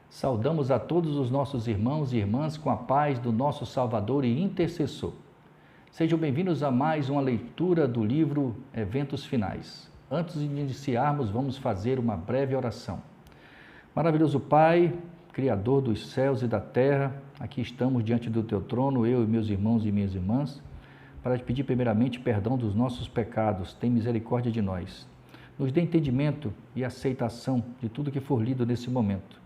Saudamos a todos os nossos irmãos e irmãs com a paz do nosso Salvador e Intercessor. Sejam bem-vindos a mais uma leitura do livro Eventos Finais. Antes de iniciarmos, vamos fazer uma breve oração. Maravilhoso Pai, Criador dos céus e da terra, aqui estamos diante do Teu trono, eu e meus irmãos e minhas irmãs, para te pedir primeiramente perdão dos nossos pecados. Tem misericórdia de nós. Nos dê entendimento e aceitação de tudo que for lido nesse momento.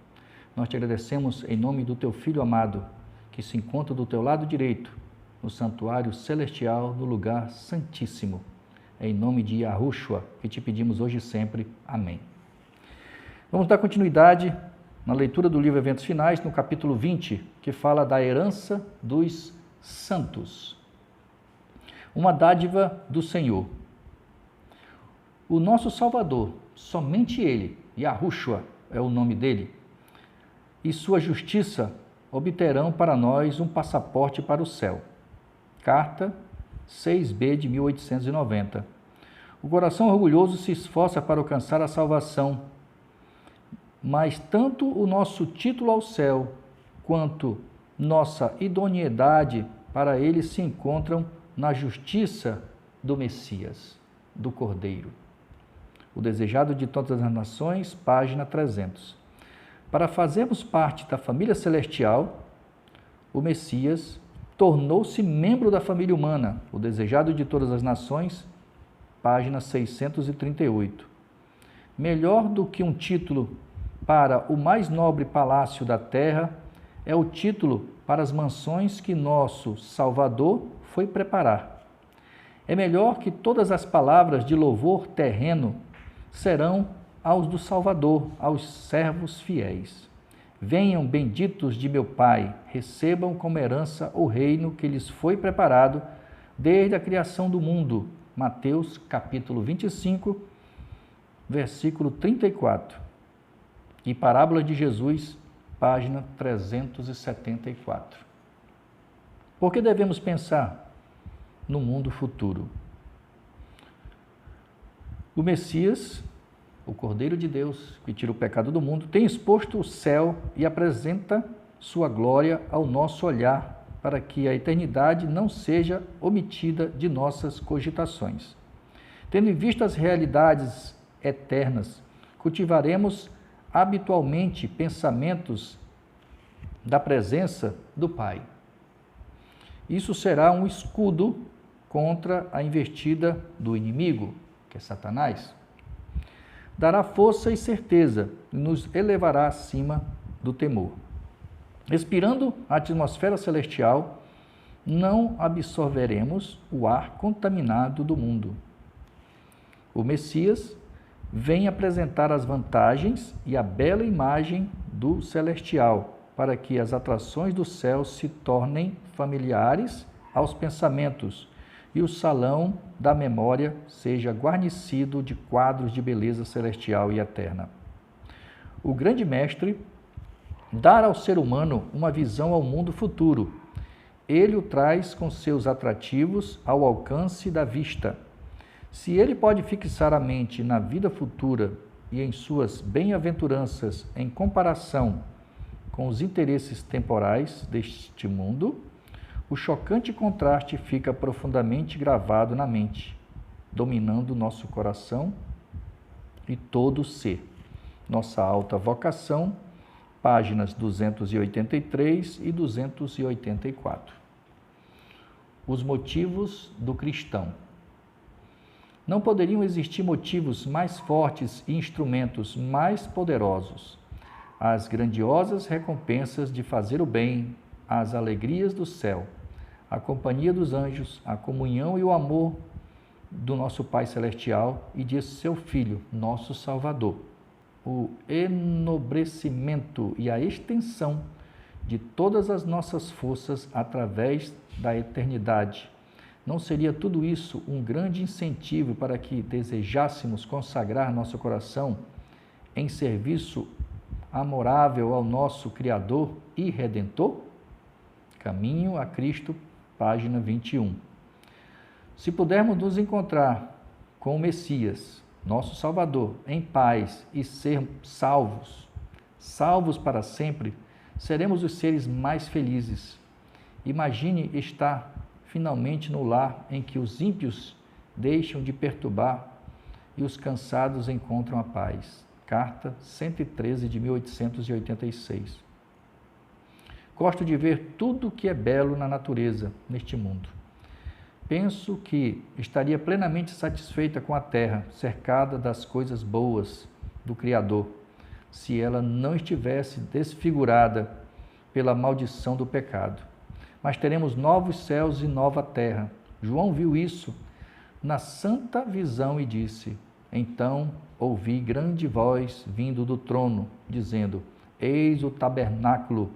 Nós te agradecemos em nome do Teu Filho amado, que se encontra do Teu lado direito, no santuário celestial, no lugar santíssimo. Em nome de Yahushua, que te pedimos hoje e sempre. Amém. Vamos dar continuidade na leitura do livro Eventos Finais, no capítulo 20, que fala da herança dos santos. Uma dádiva do Senhor. O nosso Salvador, somente Ele, Yahushua é o nome dele, e sua justiça obterão para nós um passaporte para o céu. Carta 6b de 1890. O coração orgulhoso se esforça para alcançar a salvação, mas tanto o nosso título ao céu, quanto nossa idoneidade para ele se encontram na justiça do Messias, do Cordeiro. O desejado de todas as nações, página 300. Para fazermos parte da família celestial, o Messias tornou-se membro da família humana, o desejado de todas as nações, página 638. Melhor do que um título para o mais nobre palácio da terra, é o título para as mansões que nosso Salvador foi preparar. É melhor que todas as palavras de louvor terreno serão aos do Salvador, aos servos fiéis. Venham, benditos de meu Pai, recebam como herança o reino que lhes foi preparado desde a criação do mundo. Mateus, capítulo 25, versículo 34. E Parábola de Jesus, página 374. Por que devemos pensar no mundo futuro? O Messias, o Cordeiro de Deus, que tira o pecado do mundo, tem exposto o céu e apresenta sua glória ao nosso olhar, para que a eternidade não seja omitida de nossas cogitações. Tendo em vista as realidades eternas, cultivaremos habitualmente pensamentos da presença do Pai. Isso será um escudo contra a investida do inimigo, que é Satanás. Dará força e certeza e nos elevará acima do temor. Respirando a atmosfera celestial, não absorveremos o ar contaminado do mundo. O Messias vem apresentar as vantagens e a bela imagem do celestial, para que as atrações do céu se tornem familiares aos pensamentos e o salão da memória seja guarnecido de quadros de beleza celestial e eterna. O grande mestre dá ao ser humano uma visão ao mundo futuro. Ele o traz com seus atrativos ao alcance da vista. Se ele pode fixar a mente na vida futura e em suas bem-aventuranças em comparação com os interesses temporais deste mundo, o chocante contraste fica profundamente gravado na mente, dominando nosso coração e todo o ser. Nossa alta vocação, páginas 283 e 284. Os motivos do cristão. Não poderiam existir motivos mais fortes e instrumentos mais poderosos. As grandiosas recompensas de fazer o bem, as alegrias do céu, a companhia dos anjos, a comunhão e o amor do nosso Pai Celestial e de seu Filho, nosso Salvador. O enobrecimento e a extensão de todas as nossas forças através da eternidade. Não seria tudo isso um grande incentivo para que desejássemos consagrar nosso coração em serviço amorável ao nosso Criador e Redentor? Caminho a Cristo, página 21. Se pudermos nos encontrar com o Messias, nosso Salvador, em paz e ser salvos, Salvos para sempre, seremos os seres mais felizes. Imagine estar finalmente no lar em que os ímpios deixam de perturbar e os cansados encontram a paz. Carta 113 de 1886. Gosto de ver tudo o que é belo na natureza, neste mundo. Penso que estaria plenamente satisfeita com a terra, cercada das coisas boas do Criador, se ela não estivesse desfigurada pela maldição do pecado. Mas teremos novos céus e nova terra. João viu isso na santa visão e disse: então ouvi grande voz vindo do trono, dizendo: eis o tabernáculo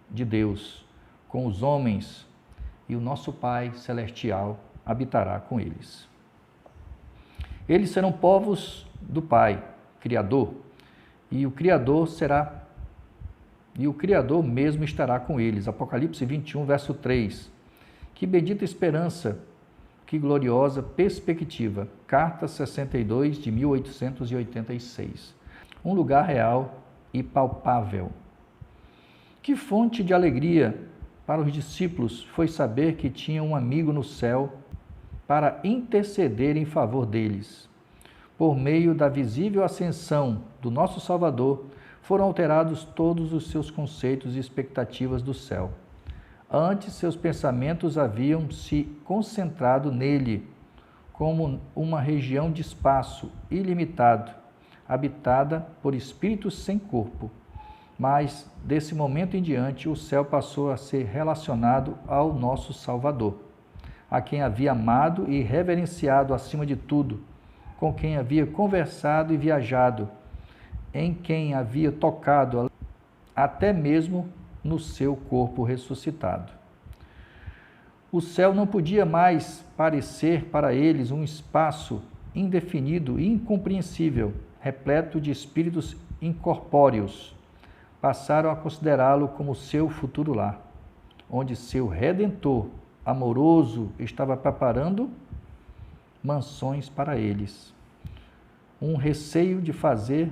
de Deus com os homens, e o nosso Pai celestial habitará com eles. Eles serão povos do Pai, Criador, e o Criador mesmo estará com eles. Apocalipse 21, verso 3. Que bendita esperança, que gloriosa perspectiva. Carta 62 de 1886. Um lugar real e palpável. Que fonte de alegria para os discípulos foi saber que tinham um amigo no céu para interceder em favor deles. Por meio da visível ascensão do nosso Salvador, foram alterados todos os seus conceitos e expectativas do céu. Antes, seus pensamentos haviam se concentrado nele, como uma região de espaço ilimitado, habitada por espíritos sem corpo. Mas, desse momento em diante, o céu passou a ser relacionado ao nosso Salvador, a quem havia amado e reverenciado acima de tudo, com quem havia conversado e viajado, em quem havia tocado, até mesmo no seu corpo ressuscitado. O céu não podia mais parecer para eles um espaço indefinido e incompreensível, repleto de espíritos incorpóreos. Passaram a considerá-lo como seu futuro lar, onde seu Redentor amoroso estava preparando mansões para eles. Um receio de fazer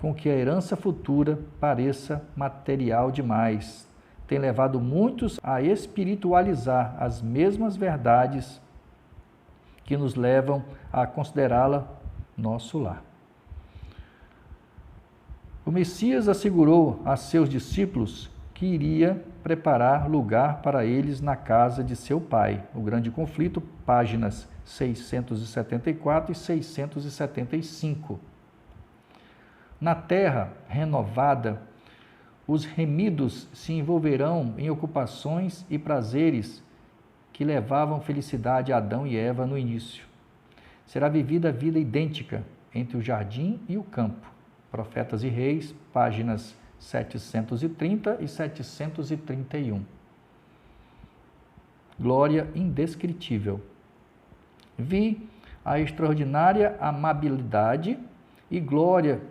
com que a herança futura pareça material demais tem levado muitos a espiritualizar as mesmas verdades que nos levam a considerá-la nosso lar. O Messias assegurou a seus discípulos que iria preparar lugar para eles na casa de seu Pai. O Grande Conflito, páginas 674 e 675. Na terra renovada, os remidos se envolverão em ocupações e prazeres que levavam felicidade a Adão e Eva no início. Será vivida a vida idêntica entre o jardim e o campo. Profetas e Reis, páginas 730 e 731. Glória indescritível. Vi a extraordinária amabilidade e glória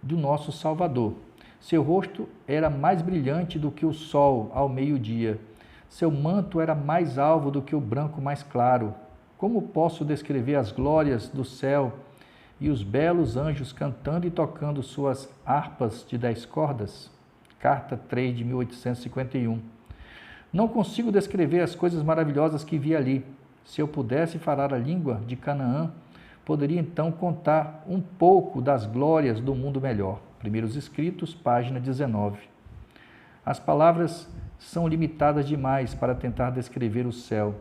do nosso Salvador. Seu rosto era mais brilhante do que o sol ao meio-dia. Seu manto era mais alvo do que o branco mais claro. Como posso descrever as glórias do céu e os belos anjos cantando e tocando suas harpas de 10 cordas? Carta 3 de 1851. Não consigo descrever as coisas maravilhosas que vi ali. Se eu pudesse falar a língua de Canaã, poderia então contar um pouco das glórias do mundo melhor. Primeiros Escritos, página 19. As palavras são limitadas demais para tentar descrever o céu.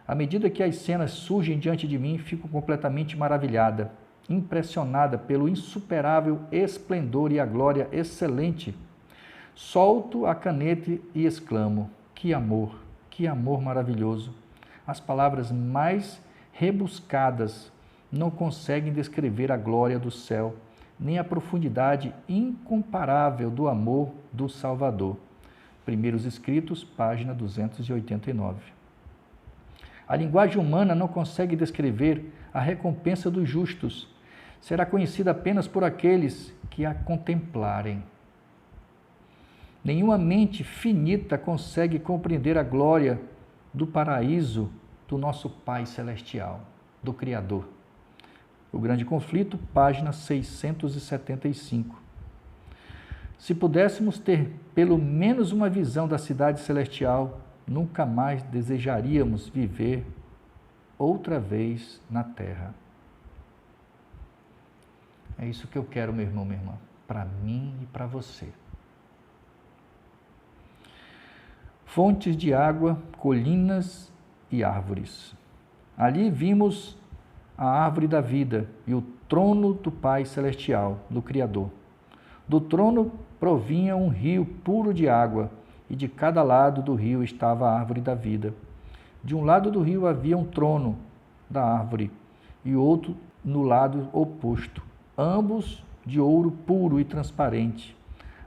À medida que as cenas surgem diante de mim, fico completamente maravilhada, impressionada pelo insuperável esplendor e a glória excelente. Solto a caneta e exclamo: que amor maravilhoso! As palavras mais rebuscadas não conseguem descrever a glória do céu, nem a profundidade incomparável do amor do Salvador. Primeiros Escritos, página 289. A linguagem humana não consegue descrever a recompensa dos justos. Será conhecida apenas por aqueles que a contemplarem. Nenhuma mente finita consegue compreender a glória do paraíso do nosso Pai Celestial, do Criador. O Grande Conflito, página 675. Se pudéssemos ter pelo menos uma visão da cidade celestial, nunca mais desejaríamos viver outra vez na terra. É isso que eu quero, meu irmão, minha irmã, para mim e para você. Fontes de água, colinas e árvores. Ali vimos a árvore da vida e o trono do Pai Celestial, do Criador. Do trono provinha um rio puro de água, e de cada lado do rio estava a árvore da vida. De um lado do rio havia um trono da árvore, e outro no lado oposto, ambos de ouro puro e transparente.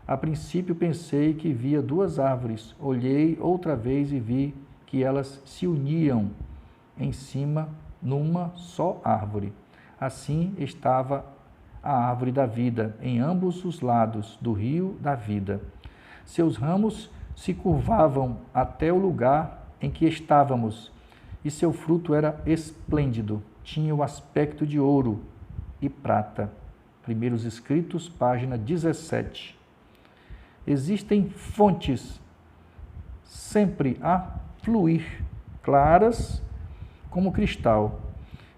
A princípio pensei que via duas árvores. Olhei outra vez e vi que elas se uniam em cima numa só árvore. Assim estava a árvore da vida em ambos os lados do rio da vida. Seus ramos se curvavam até o lugar em que estávamos, e seu fruto era esplêndido, tinha o aspecto de ouro e prata. Primeiros Escritos, página 17. Existem fontes sempre a fluir, claras como cristal,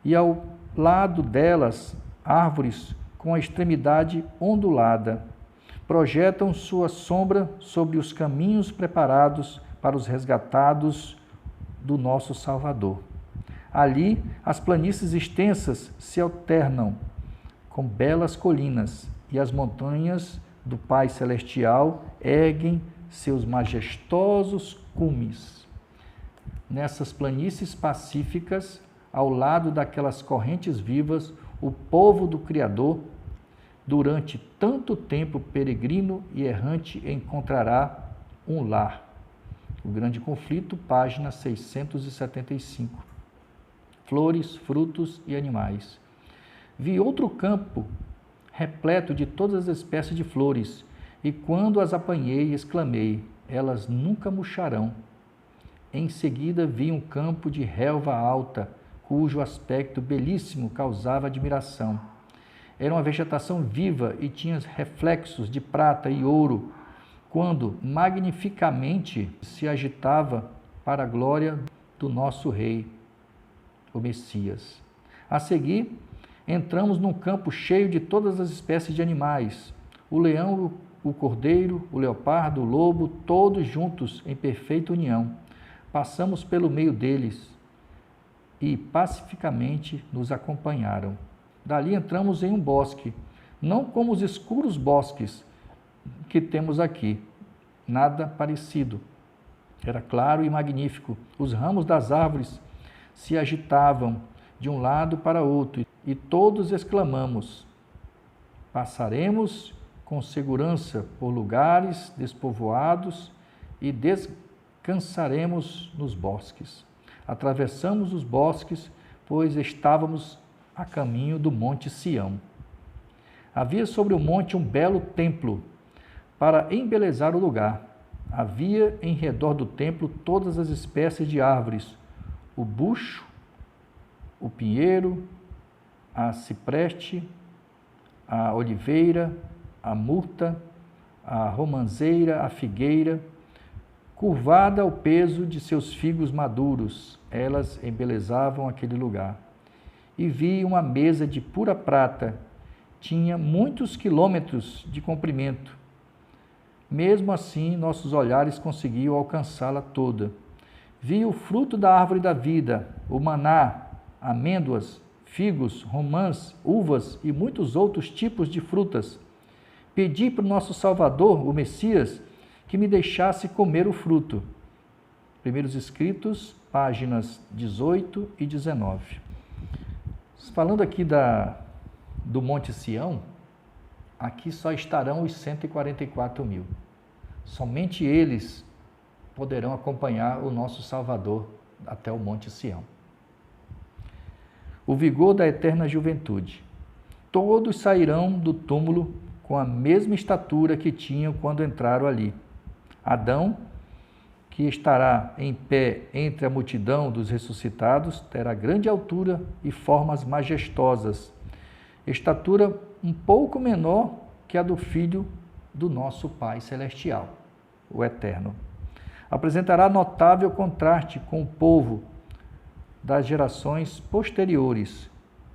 e ao lado delas, árvores com a extremidade ondulada, projetam sua sombra sobre os caminhos preparados para os resgatados do nosso Salvador. Ali, as planícies extensas se alternam com belas colinas, e as montanhas do Pai Celestial erguem seus majestosos cumes. Nessas planícies pacíficas, ao lado daquelas correntes vivas, o povo do Criador, durante tanto tempo peregrino e errante, encontrará um lar. O Grande Conflito, página 675. Flores, frutos e animais. Vi outro campo repleto de todas as espécies de flores, e quando as apanhei, exclamei: elas nunca murcharão. Em seguida vi um campo de relva alta, cujo aspecto belíssimo causava admiração. Era uma vegetação viva e tinha reflexos de prata e ouro, quando magnificamente se agitava para a glória do nosso Rei, o Messias. A seguir, entramos num campo cheio de todas as espécies de animais: o leão, o cordeiro, o leopardo, o lobo, todos juntos em perfeita união. Passamos pelo meio deles e pacificamente nos acompanharam. Dali entramos em um bosque, não como os escuros bosques que temos aqui, nada parecido. Era claro e magnífico. Os ramos das árvores se agitavam de um lado para outro, e todos exclamamos: passaremos com segurança por lugares despovoados e descansaremos nos bosques. Atravessamos os bosques, pois estávamos a caminho do Monte Sião. Havia sobre o monte um belo templo para embelezar o lugar. Havia em redor do templo todas as espécies de árvores: o bucho, o pinheiro, a cipreste, a oliveira, a murta, a romanceira, a figueira, curvada ao peso de seus figos maduros, elas embelezavam aquele lugar. E vi uma mesa de pura prata, tinha muitos quilômetros de comprimento. Mesmo assim, nossos olhares conseguiam alcançá-la toda. Vi o fruto da árvore da vida, o maná, amêndoas, figos, romãs, uvas e muitos outros tipos de frutas. Pedi para o nosso Salvador, o Messias, que me deixasse comer o fruto. Primeiros Escritos, páginas 18 e 19. Falando aqui do Monte Sião, aqui só estarão os 144 mil. Somente eles poderão acompanhar o nosso Salvador até o Monte Sião. O vigor da eterna juventude. Todos sairão do túmulo com a mesma estatura que tinham quando entraram ali. Adão, que estará em pé entre a multidão dos ressuscitados, terá grande altura e formas majestosas, estatura um pouco menor que a do filho do nosso Pai Celestial, o Eterno. Apresentará notável contraste com o povo das gerações posteriores.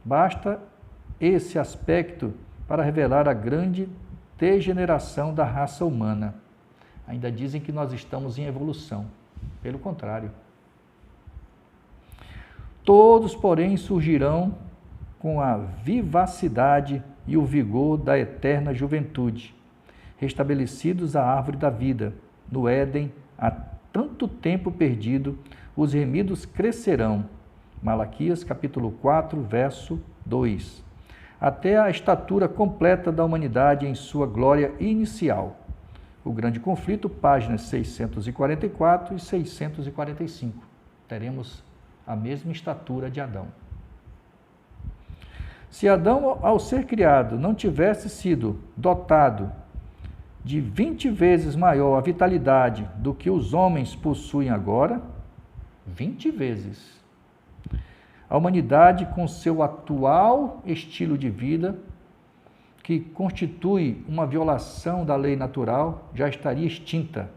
Basta esse aspecto para revelar a grande degeneração da raça humana. Ainda dizem que nós estamos em evolução. Pelo contrário. Todos, porém, surgirão com a vivacidade e o vigor da eterna juventude, restabelecidos à árvore da vida. No Éden, há tanto tempo perdido, os remidos crescerão. Malaquias capítulo 4, verso 2. Até a estatura completa da humanidade em sua glória inicial. O Grande Conflito, páginas 644 e 645. Teremos a mesma estatura de Adão. Se Adão, ao ser criado, não tivesse sido dotado de 20 vezes maior a vitalidade do que os homens possuem agora, 20 vezes, a humanidade, com seu atual estilo de vida, que constitui uma violação da lei natural, já estaria extinta.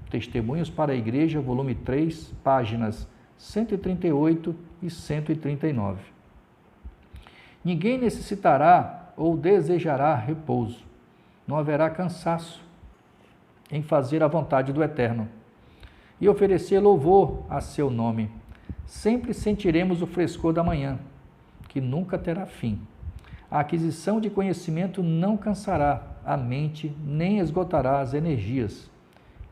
Testemunhos para a Igreja, volume 3, páginas 138 e 139. Ninguém necessitará ou desejará repouso. Não haverá cansaço em fazer a vontade do Eterno e oferecer louvor a seu nome. Sempre sentiremos o frescor da manhã, que nunca terá fim. A aquisição de conhecimento não cansará a mente, nem esgotará as energias.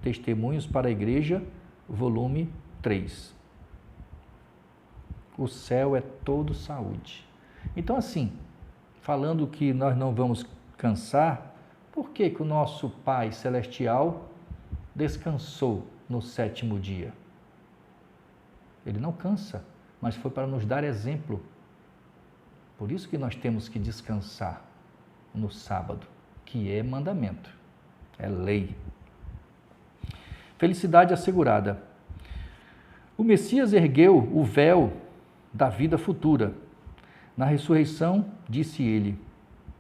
Testemunhos para a Igreja, volume 3. O céu é todo saúde. Então, assim, falando que nós não vamos cansar, por que que o nosso Pai Celestial descansou no 7º dia? Ele não cansa, mas foi para nos dar exemplo. Por isso que nós temos que descansar no sábado, que é mandamento, é lei. Felicidade assegurada. O Messias ergueu o véu da vida futura. Na ressurreição, disse ele,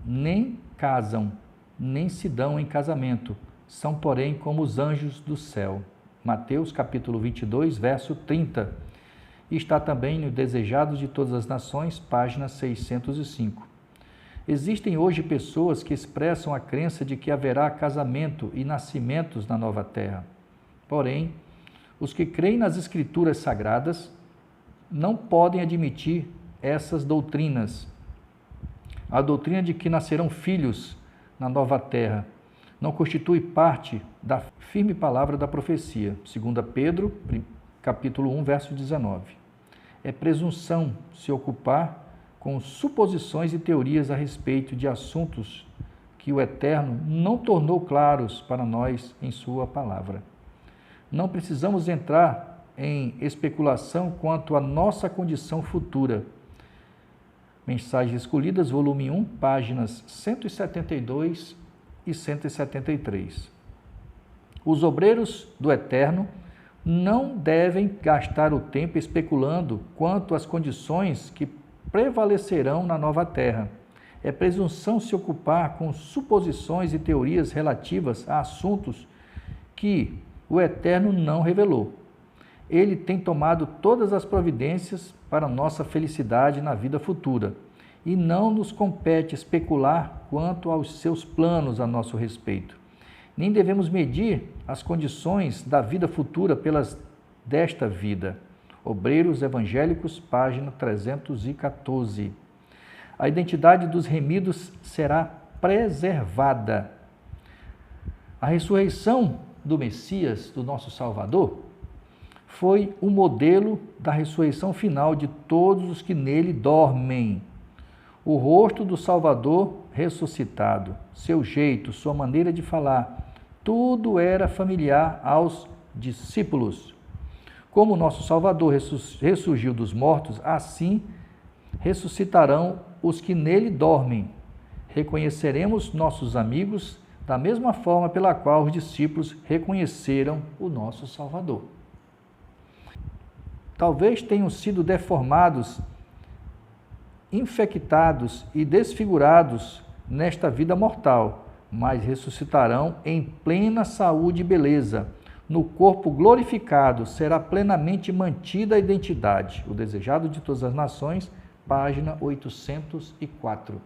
nem casam, nem se dão em casamento, são, porém, como os anjos do céu. Mateus, capítulo 22, verso 30. E está também no Desejados de Todas as Nações, página 605. Existem hoje pessoas que expressam a crença de que haverá casamento e nascimentos na nova terra. Porém, os que creem nas Escrituras Sagradas não podem admitir essas doutrinas. A doutrina de que nascerão filhos na nova terra não constitui parte da firme palavra da profecia. 2 Pedro, capítulo 1, verso 19. É presunção se ocupar com suposições e teorias a respeito de assuntos que o Eterno não tornou claros para nós em sua palavra. Não precisamos entrar em especulação quanto à nossa condição futura. Mensagens Escolhidas, volume 1, páginas 172 e 173. Os obreiros do Eterno não devem gastar o tempo especulando quanto às condições que prevalecerão na nova terra. É presunção se ocupar com suposições e teorias relativas a assuntos que o Eterno não revelou. Ele tem tomado todas as providências para nossa felicidade na vida futura e não nos compete especular quanto aos seus planos a nosso respeito. Nem devemos medir as condições da vida futura pelas desta vida. Obreiros Evangélicos, página 314. A identidade dos remidos será preservada. A ressurreição do Messias, do nosso Salvador, foi o modelo da ressurreição final de todos os que nele dormem. O rosto do Salvador ressuscitado, seu jeito, sua maneira de falar, tudo era familiar aos discípulos. Como o nosso Salvador ressurgiu dos mortos, assim ressuscitarão os que nele dormem. Reconheceremos nossos amigos da mesma forma pela qual os discípulos reconheceram o nosso Salvador. Talvez tenham sido deformados, infectados e desfigurados nesta vida mortal, mas ressuscitarão em plena saúde e beleza. No corpo glorificado será plenamente mantida a identidade. O Desejado de Todas as Nações, página 804.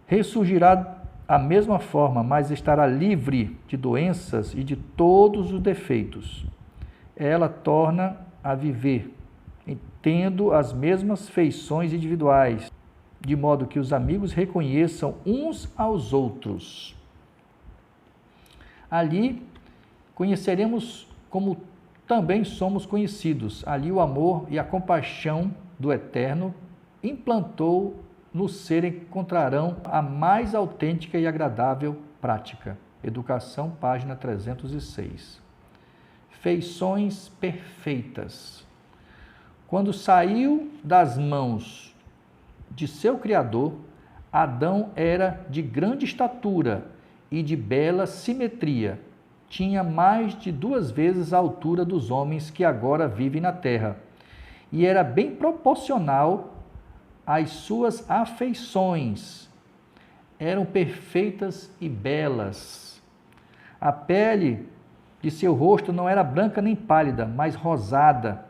Ressurgirá a mesma forma, mas estará livre de doenças e de todos os defeitos. Ela torna a viver, tendo as mesmas feições individuais, de modo que os amigos reconheçam uns aos outros. Ali conheceremos como também somos conhecidos. Ali o amor e a compaixão do Eterno implantou no ser encontrarão a mais autêntica e agradável prática. Educação, página 306. Feições perfeitas. Quando saiu das mãos de seu Criador, Adão era de grande estatura e de bela simetria. Tinha mais de 2 vezes a altura dos homens que agora vivem na terra, e era bem proporcional às suas afeições. Eram perfeitas e belas. A pele de seu rosto não era branca nem pálida, mas rosada,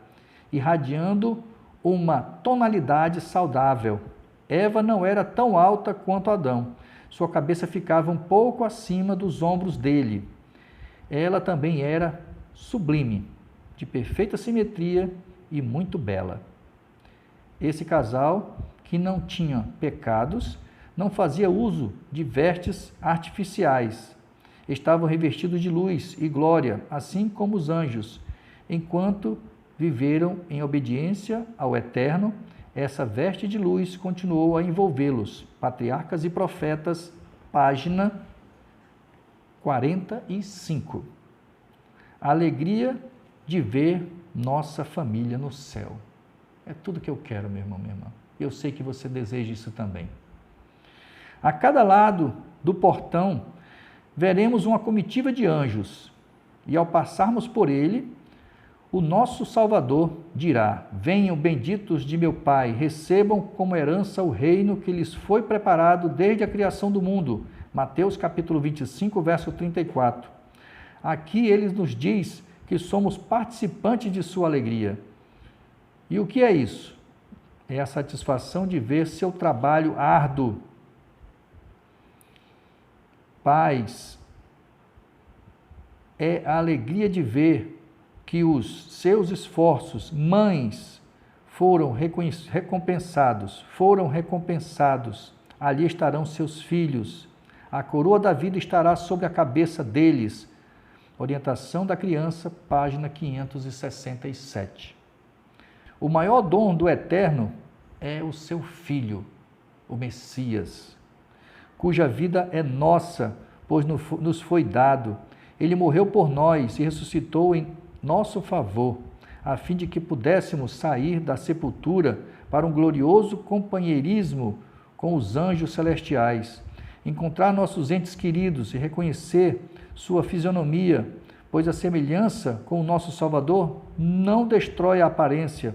irradiando uma tonalidade saudável. Eva não era tão alta quanto Adão. Sua cabeça ficava um pouco acima dos ombros dele. Ela também era sublime, de perfeita simetria e muito bela. Esse casal, que não tinha pecados, não fazia uso de vestes artificiais. Estavam revestidos de luz e glória, assim como os anjos. Enquanto viveram em obediência ao Eterno, essa veste de luz continuou a envolvê-los. Patriarcas e Profetas, página 45. A alegria de ver nossa família no céu. É tudo que eu quero, meu irmão, minha irmã. Eu sei que você deseja isso também. A cada lado do portão, veremos uma comitiva de anjos, e ao passarmos por ele, o nosso Salvador dirá: venham benditos de meu Pai, recebam como herança o reino que lhes foi preparado desde a criação do mundo. Mateus capítulo 25, verso 34. Aqui ele nos diz que somos participantes de sua alegria. E o que é isso? É a satisfação de ver seu trabalho árduo. Paz é a alegria de ver que os seus esforços, mães, foram recompensados. Ali estarão seus filhos. A coroa da vida estará sobre a cabeça deles. Orientação da criança, página 567. O maior dom do Eterno é o seu Filho, o Messias, cuja vida é nossa, pois nos foi dado. Ele morreu por nós e ressuscitou em nosso favor, a fim de que pudéssemos sair da sepultura para um glorioso companheirismo com os anjos celestiais, encontrar nossos entes queridos e reconhecer sua fisionomia, pois a semelhança com o nosso Salvador não destrói a aparência,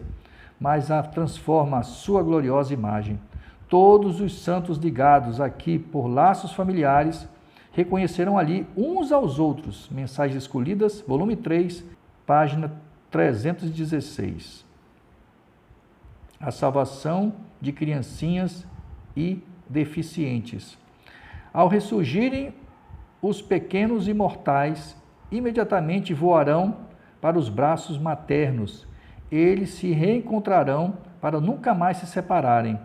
mas a transforma a sua gloriosa imagem. Todos os santos ligados aqui por laços familiares reconhecerão ali uns aos outros. Mensagens Escolhidas, volume 3, página 316. A salvação de criancinhas e deficientes. Ao ressurgirem os pequenos imortais, imediatamente voarão para os braços maternos. Eles se reencontrarão para nunca mais se separarem.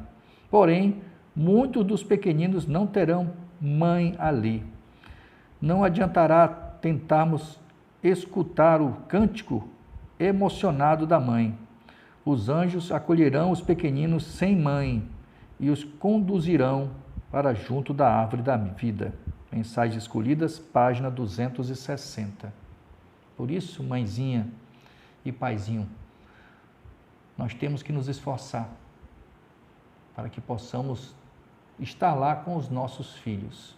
Porém, muitos dos pequeninos não terão mãe ali. Não adiantará tentarmos escutar o cântico emocionado da mãe. Os anjos acolherão os pequeninos sem mãe e os conduzirão para junto da árvore da vida. Mensagens Escolhidas, página 260. Por isso, mãezinha e paizinho, nós temos que nos esforçar para que possamos estar lá com os nossos filhos.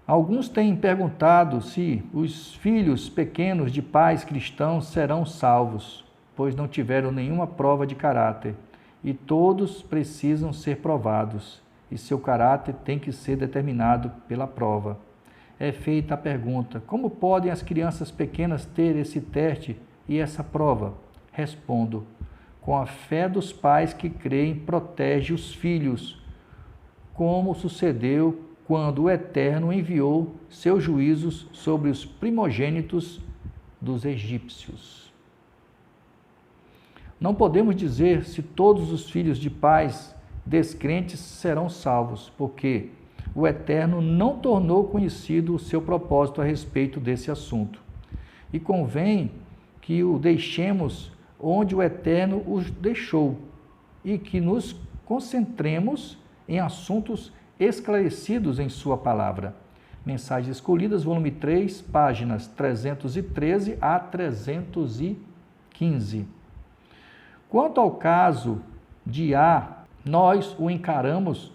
Alguns têm perguntado se os filhos pequenos de pais cristãos serão salvos, pois não tiveram nenhuma prova de caráter e todos precisam ser provados, e seu caráter tem que ser determinado pela prova. É feita a pergunta: como podem as crianças pequenas ter esse teste e essa prova? Respondo: com a fé dos pais que creem, protege os filhos, como sucedeu quando o Eterno enviou seus juízos sobre os primogênitos dos egípcios. Não podemos dizer se todos os filhos de pais descrentes serão salvos, porque o Eterno não tornou conhecido o seu propósito a respeito desse assunto. E convém que o deixemos onde o Eterno os deixou e que nos concentremos em assuntos esclarecidos em sua palavra. Mensagens Escolhidas, volume 3, páginas 313 a 315. Quanto ao caso de A, nós o encaramos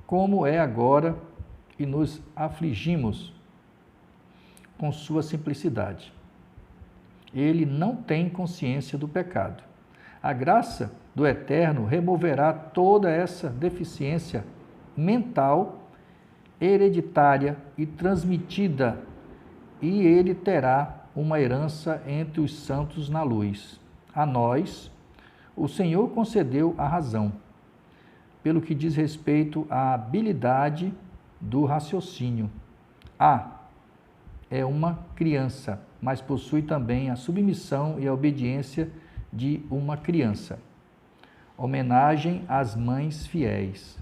como é agora e nos afligimos com sua simplicidade. Ele não tem consciência do pecado. A graça do Eterno removerá toda essa deficiência mental, hereditária e transmitida, e ele terá uma herança entre os santos na luz. A nós, o Senhor concedeu a razão, pelo que diz respeito à habilidade do raciocínio. A é uma criança, mas possui também a submissão e a obediência de uma criança. Homenagem às mães fiéis.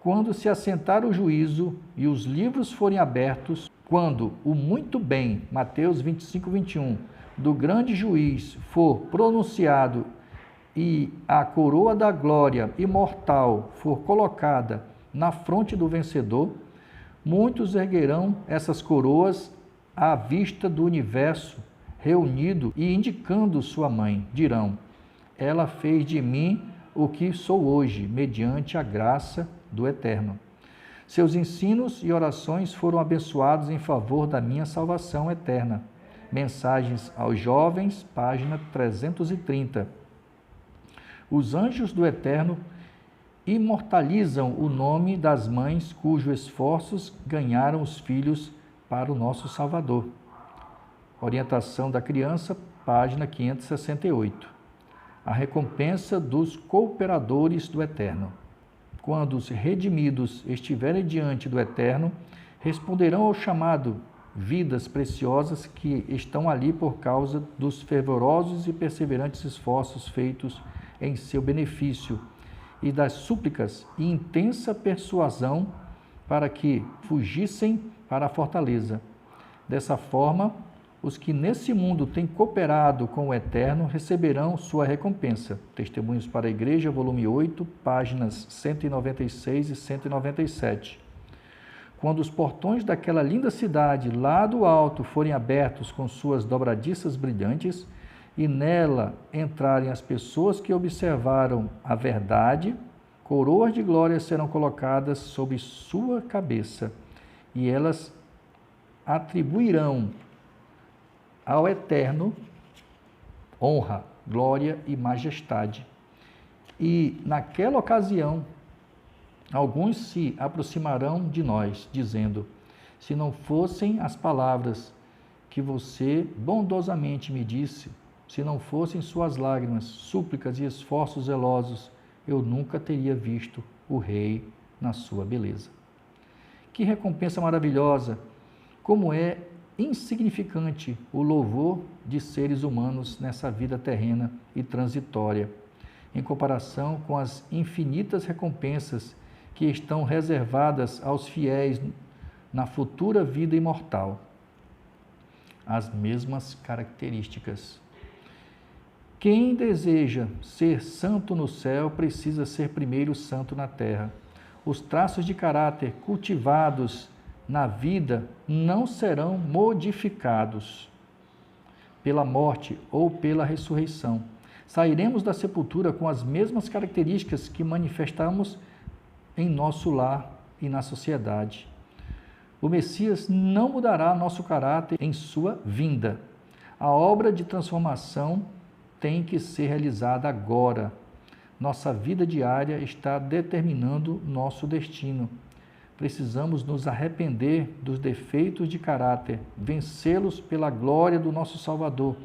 Quando se assentar o juízo e os livros forem abertos, quando o muito bem, Mateus 25, 21, do grande juiz for pronunciado e a coroa da glória imortal for colocada na fronte do vencedor, muitos erguerão essas coroas à vista do universo reunido e indicando sua mãe, dirão: ela fez de mim o que sou hoje, mediante a graça do Eterno. Seus ensinos e orações foram abençoados em favor da minha salvação eterna. Mensagens aos Jovens, página 330. Os anjos do Eterno imortalizam o nome das mães cujos esforços ganharam os filhos para o nosso Salvador. Orientação da criança, página 568. A recompensa dos cooperadores do Eterno. Quando os redimidos estiverem diante do Eterno, responderão ao chamado vidas preciosas que estão ali por causa dos fervorosos e perseverantes esforços feitos em seu benefício e das súplicas e intensa persuasão para que fugissem para a fortaleza. Dessa forma, os que nesse mundo têm cooperado com o Eterno receberão sua recompensa. Testemunhos para a Igreja, volume 8, páginas 196 e 197. Quando os portões daquela linda cidade lá do alto forem abertos com suas dobradiças brilhantes, e nela entrarem as pessoas que observaram a verdade, coroas de glória serão colocadas sobre sua cabeça, e elas atribuirão ao Eterno honra, glória e majestade. E naquela ocasião, alguns se aproximarão de nós, dizendo: se não fossem as palavras que você bondosamente me disse, se não fossem suas lágrimas, súplicas e esforços zelosos, eu nunca teria visto o Rei na sua beleza. Que recompensa maravilhosa! Como é insignificante o louvor de seres humanos nessa vida terrena e transitória, em comparação com as infinitas recompensas que estão reservadas aos fiéis na futura vida imortal. As mesmas características. Quem deseja ser santo no céu precisa ser primeiro santo na terra. Os traços de caráter cultivados na vida não serão modificados pela morte ou pela ressurreição. Sairemos da sepultura com as mesmas características que manifestamos em nosso lar e na sociedade. O Messias não mudará nosso caráter em sua vinda. A obra de transformação tem que ser realizada agora. Nossa vida diária está determinando nosso destino. Precisamos nos arrepender dos defeitos de caráter, vencê-los pela glória do nosso Salvador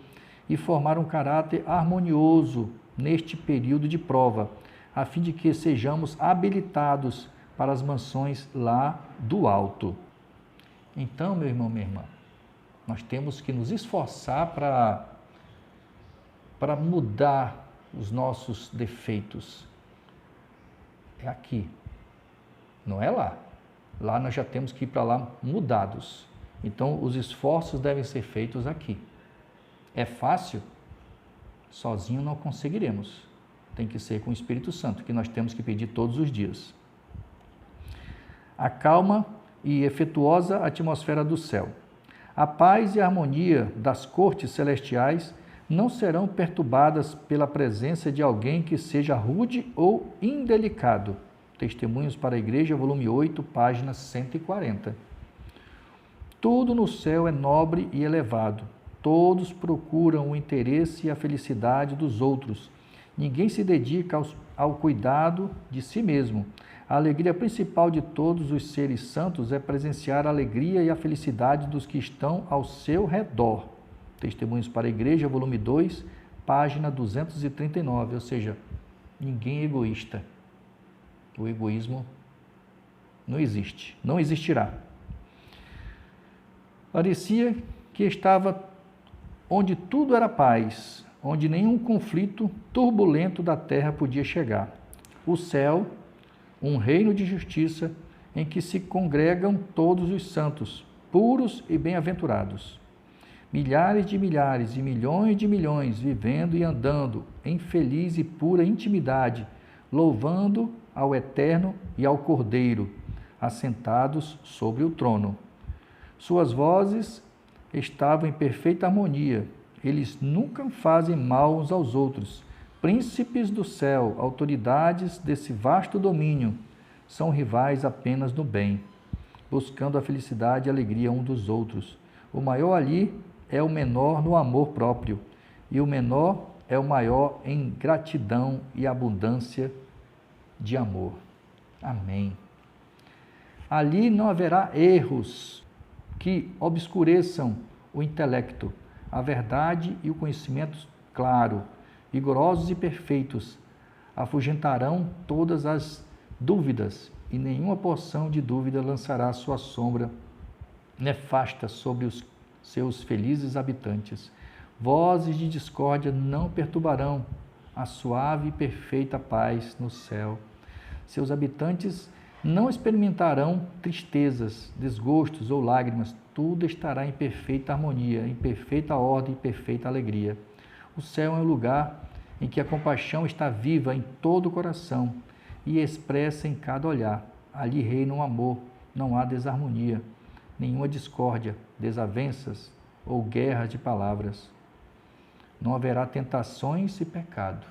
e formar um caráter harmonioso neste período de prova, a fim de que sejamos habilitados para as mansões lá do alto. Então, meu irmão, minha irmã, nós temos que nos esforçar para mudar os nossos defeitos. É aqui, não é lá. Lá nós já temos que ir para lá mudados. Então, os esforços devem ser feitos aqui. É fácil? Sozinho não conseguiremos. Tem que ser com o Espírito Santo, que nós temos que pedir todos os dias. A calma e efetuosa atmosfera do céu. A paz e a harmonia das cortes celestiais não serão perturbadas pela presença de alguém que seja rude ou indelicado. Testemunhos para a Igreja, volume 8, página 140. Tudo no céu é nobre e elevado. Todos procuram o interesse e a felicidade dos outros. Ninguém se dedica ao cuidado de si mesmo. A alegria principal de todos os seres santos é presenciar a alegria e a felicidade dos que estão ao seu redor. Testemunhos para a Igreja, volume 2, página 239. Ou seja, ninguém é egoísta. O egoísmo não existe, não existirá. Parecia que estava onde tudo era paz, onde nenhum conflito turbulento da terra podia chegar. O céu, um reino de justiça em que se congregam todos os santos, puros e bem-aventurados. Milhares de milhares e milhões de milhões vivendo e andando em feliz e pura intimidade, louvando ao Eterno e ao Cordeiro, assentados sobre o trono. Suas vozes estavam em perfeita harmonia. Eles nunca fazem mal uns aos outros. Príncipes do céu, autoridades desse vasto domínio, são rivais apenas no bem, buscando a felicidade e a alegria um dos outros. O maior ali é o menor no amor próprio, e o menor é o maior em gratidão e abundância de amor. Amém. Ali não haverá erros que obscureçam o intelecto, a verdade e o conhecimento claro, rigorosos e perfeitos, afugentarão todas as dúvidas, e nenhuma porção de dúvida lançará sua sombra nefasta sobre os seus felizes habitantes. Vozes de discórdia não perturbarão a suave e perfeita paz no céu. Seus habitantes não experimentarão tristezas, desgostos ou lágrimas. Tudo estará em perfeita harmonia, em perfeita ordem e perfeita alegria. O céu é um lugar em que a compaixão está viva em todo o coração e expressa em cada olhar. Ali reina o amor, não há desarmonia, nenhuma discórdia, desavenças ou guerras de palavras. Não haverá tentações e pecado.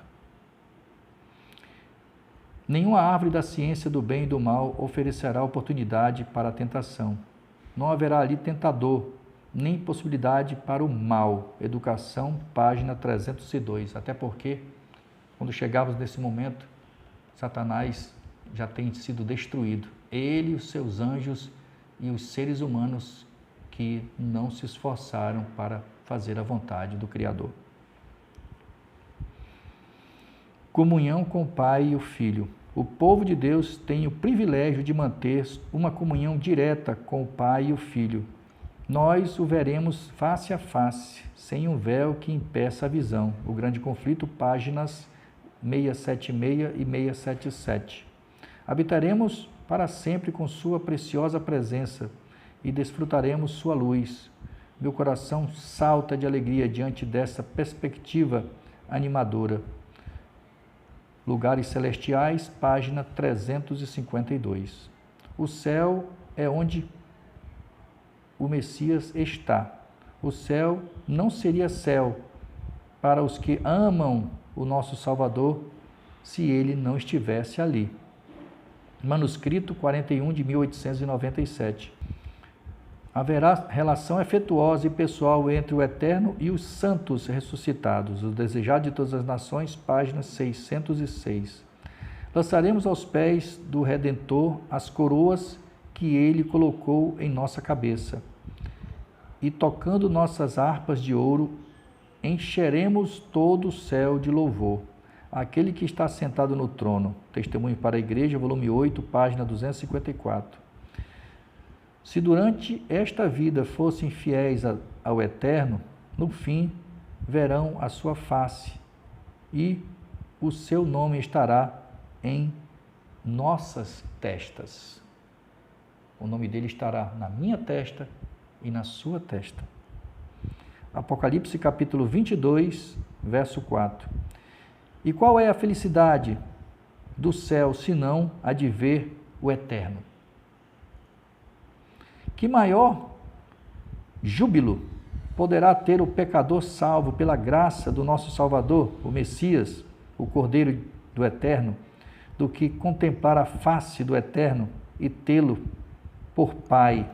Nenhuma árvore da ciência do bem e do mal oferecerá oportunidade para a tentação. Não haverá ali tentador, nem possibilidade para o mal. Educação, página 302. Até porque, quando chegarmos nesse momento, Satanás já tem sido destruído. Ele, os seus anjos e os seres humanos que não se esforçaram para fazer a vontade do Criador. Comunhão com o Pai e o Filho. O povo de Deus tem o privilégio de manter uma comunhão direta com o Pai e o Filho. Nós o veremos face a face, sem um véu que impeça a visão. O Grande Conflito, páginas 676 e 677. Habitaremos para sempre com sua preciosa presença e desfrutaremos sua luz. Meu coração salta de alegria diante dessa perspectiva animadora. Lugares Celestiais, página 352. O céu é onde o Messias está. O céu não seria céu para os que amam o nosso Salvador se ele não estivesse ali. Manuscrito 41 de 1897. Haverá relação afetuosa e pessoal entre o Eterno e os santos ressuscitados. O Desejado de Todas as Nações, página 606. Lançaremos aos pés do Redentor as coroas que ele colocou em nossa cabeça. E tocando nossas harpas de ouro, encheremos todo o céu de louvor. Aquele que está sentado no trono. Testemunho para a Igreja, volume 8, página 254. Se durante esta vida fossem fiéis ao Eterno, no fim verão a sua face e o seu nome estará em nossas testas. O nome dele estará na minha testa e na sua testa. Apocalipse capítulo 22, verso 4. E qual é a felicidade do céu, senão a de ver o Eterno? Que maior júbilo poderá ter o pecador salvo pela graça do nosso Salvador, o Messias, o Cordeiro do Eterno, do que contemplar a face do Eterno e tê-lo por Pai.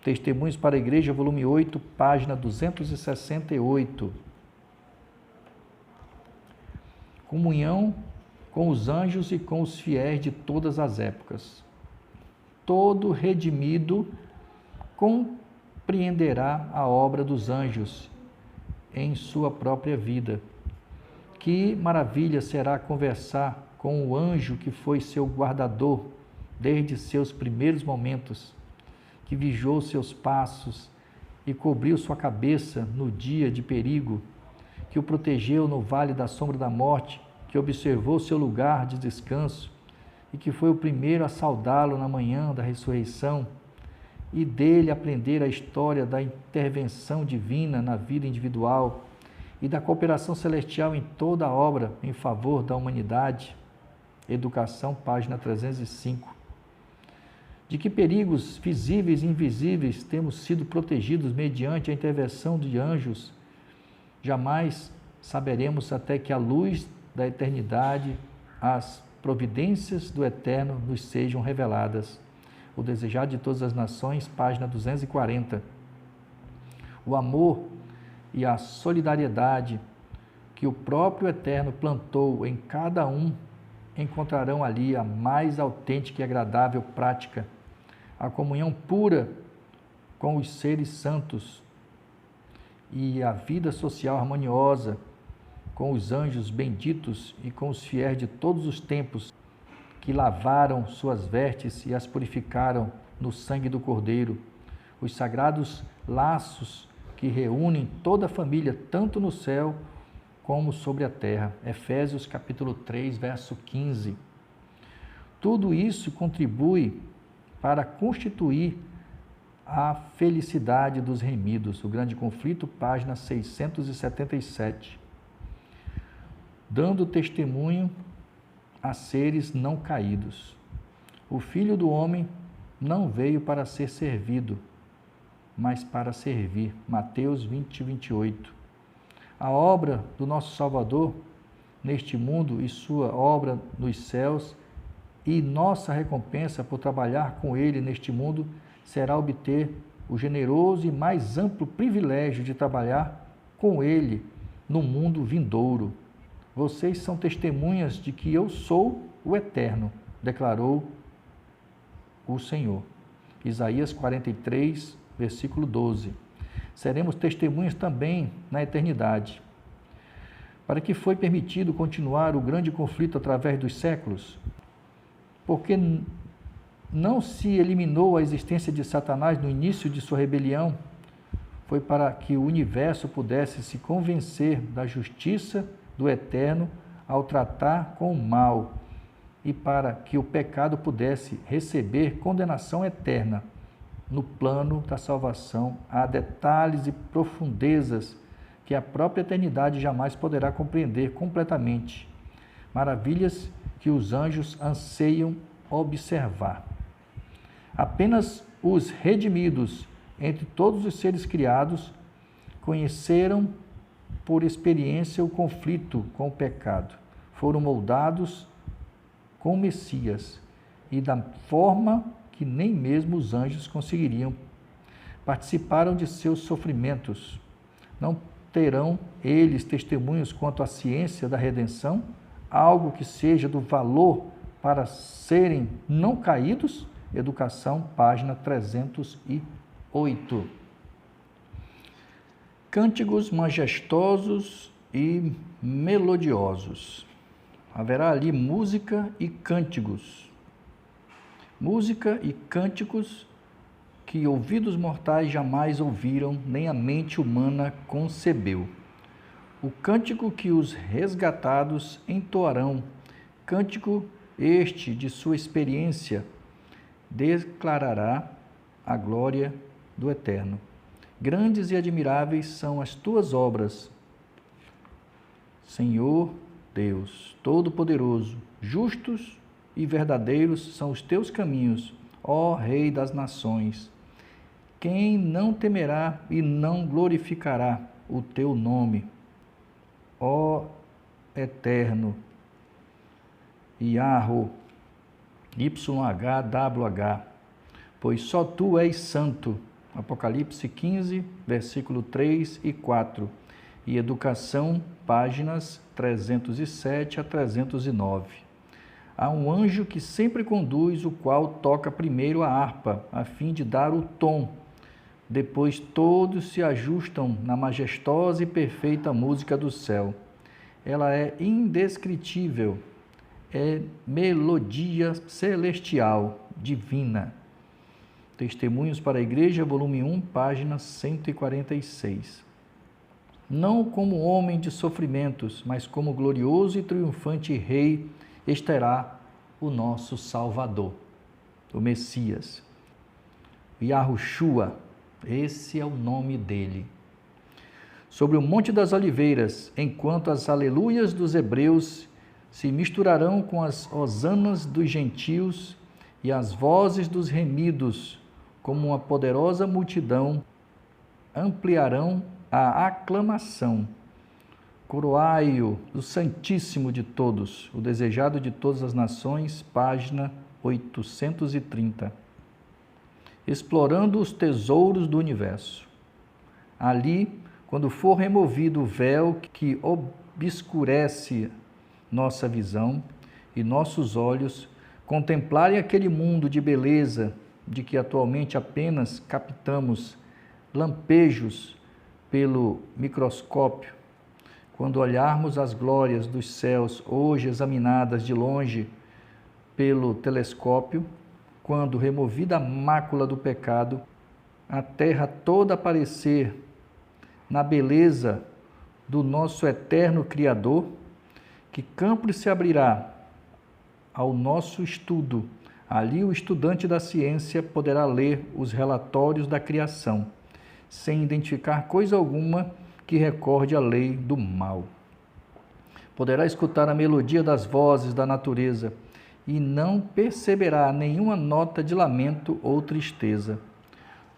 Testemunhos para a Igreja, volume 8, página 268. Comunhão com os anjos e com os fiéis de todas as épocas. Todo redimido compreenderá a obra dos anjos em sua própria vida. Que maravilha será conversar com o anjo que foi seu guardador desde seus primeiros momentos, que vigiou seus passos e cobriu sua cabeça no dia de perigo, que o protegeu no vale da sombra da morte, que observou seu lugar de descanso e que foi o primeiro a saudá-lo na manhã da ressurreição, e dele aprender a história da intervenção divina na vida individual e da cooperação celestial em toda a obra em favor da humanidade. Educação, página 305. De que perigos visíveis e invisíveis temos sido protegidos mediante a intervenção de anjos, jamais saberemos até que a luz da eternidade, as providências do Eterno nos sejam reveladas. O Desejado de Todas as Nações, página 240. O amor e a solidariedade que o próprio Eterno plantou em cada um encontrarão ali a mais autêntica e agradável prática, a comunhão pura com os seres santos e a vida social harmoniosa com os anjos benditos e com os fiéis de todos os tempos, que lavaram suas vestes e as purificaram no sangue do Cordeiro, os sagrados laços que reúnem toda a família, tanto no céu como sobre a terra. Efésios capítulo 3, verso 15. Tudo isso contribui para constituir a felicidade dos remidos. O Grande Conflito, página 677. Dando testemunho a seres não caídos. O Filho do Homem não veio para ser servido, mas para servir. Mateus 20, 28. A obra do nosso Salvador neste mundo e sua obra nos céus e nossa recompensa por trabalhar com Ele neste mundo será obter o generoso e mais amplo privilégio de trabalhar com Ele no mundo vindouro. Vocês são testemunhas de que eu sou o Eterno, declarou o Senhor. Isaías 43, versículo 12. Seremos testemunhas também na eternidade. Para que foi permitido continuar o grande conflito através dos séculos? Porque não se eliminou a existência de Satanás no início de sua rebelião, foi para que o universo pudesse se convencer da justiça do Eterno ao tratar com o mal e para que o pecado pudesse receber condenação eterna. No plano da salvação há detalhes e profundezas que a própria eternidade jamais poderá compreender completamente. Maravilhas que os anjos anseiam observar. Apenas os redimidos entre todos os seres criados conheceram por experiência o conflito com o pecado. Foram moldados com o Messias e da forma que nem mesmo os anjos conseguiriam. participaram de seus sofrimentos. Não terão eles testemunhos quanto à ciência da redenção? Algo que seja do valor para serem não caídos? Educação, página 308. Cânticos majestosos e melodiosos. Haverá ali música e cânticos. Música e cânticos que ouvidos mortais jamais ouviram, nem a mente humana concebeu. O cântico que os resgatados entoarão, cântico este de sua experiência, declarará a glória do Eterno. Grandes e admiráveis são as tuas obras, Senhor Deus Todo-Poderoso. Justos e verdadeiros são os teus caminhos, ó Rei das nações. Quem não temerá e não glorificará o teu nome, ó Eterno, Yahweh, YHWH, pois só tu és santo. Apocalipse 15, versículo 3 e 4. E Educação, páginas 307 a 309. Há um anjo que sempre conduz, o qual toca primeiro a harpa, a fim de dar o tom. Depois todos se ajustam na majestosa e perfeita música do céu. Ela é indescritível, é melodia celestial, divina. Testemunhos para a Igreja, volume 1, página 146. Não como homem de sofrimentos, mas como glorioso e triunfante Rei, estará o nosso Salvador, o Messias. Yahushua, esse é o nome dele. Sobre o Monte das Oliveiras, enquanto as aleluias dos hebreus se misturarão com as hosanas dos gentios e as vozes dos remidos, como uma poderosa multidão, ampliarão a aclamação. Coroai-o, o Santíssimo de todos, o desejado de todas as nações, página 830. Explorando os tesouros do universo. Ali, quando for removido o véu que obscurece nossa visão e nossos olhos, contemplarem aquele mundo de beleza de que atualmente apenas captamos lampejos pelo microscópio, quando olharmos as glórias dos céus hoje examinadas de longe pelo telescópio, quando removida a mácula do pecado, a terra toda aparecer na beleza do nosso eterno Criador, que campo se abrirá ao nosso estudo. Ali o estudante da ciência poderá ler os relatórios da criação, sem identificar coisa alguma que recorde a lei do mal. Poderá escutar a melodia das vozes da natureza e não perceberá nenhuma nota de lamento ou tristeza.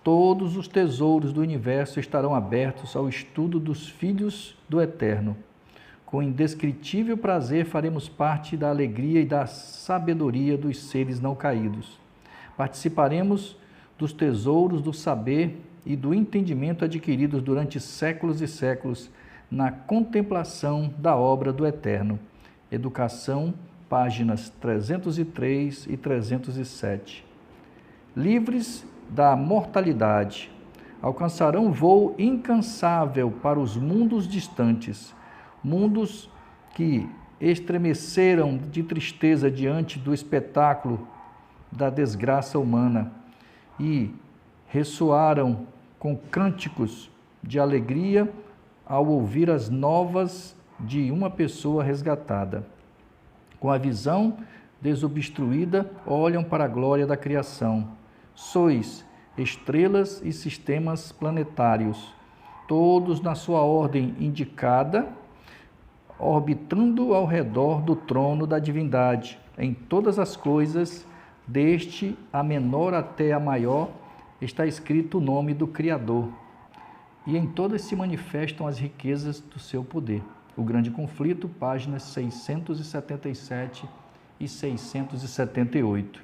Todos os tesouros do universo estarão abertos ao estudo dos filhos do Eterno. Com indescritível prazer faremos parte da alegria e da sabedoria dos seres não caídos. Participaremos dos tesouros do saber e do entendimento adquiridos durante séculos e séculos na contemplação da obra do Eterno. Educação, páginas 303 e 307. Livres da mortalidade, alcançarão voo incansável para os mundos distantes, mundos que estremeceram de tristeza diante do espetáculo da desgraça humana e ressoaram com cânticos de alegria ao ouvir as novas de uma pessoa resgatada. Com a visão desobstruída, olham para a glória da criação. Sois estrelas e sistemas planetários, todos na sua ordem indicada, orbitando ao redor do trono da divindade. Em todas as coisas, desde a menor até a maior, está escrito o nome do Criador, e em todas se manifestam as riquezas do seu poder. O Grande Conflito, páginas 677 e 678.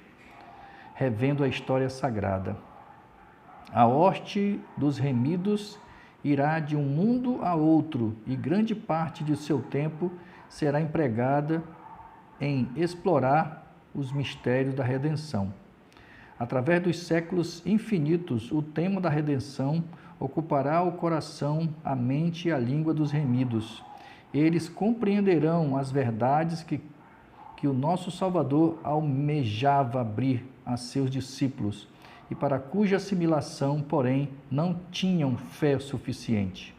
Revendo a história sagrada. A hoste dos remidos irá de um mundo a outro e grande parte de seu tempo será empregada em explorar os mistérios da redenção. Através dos séculos infinitos, o tema da redenção ocupará o coração, a mente e a língua dos remidos. Eles compreenderão as verdades que o nosso Salvador almejava abrir a seus discípulos e para cuja assimilação, porém, não tinham fé suficiente.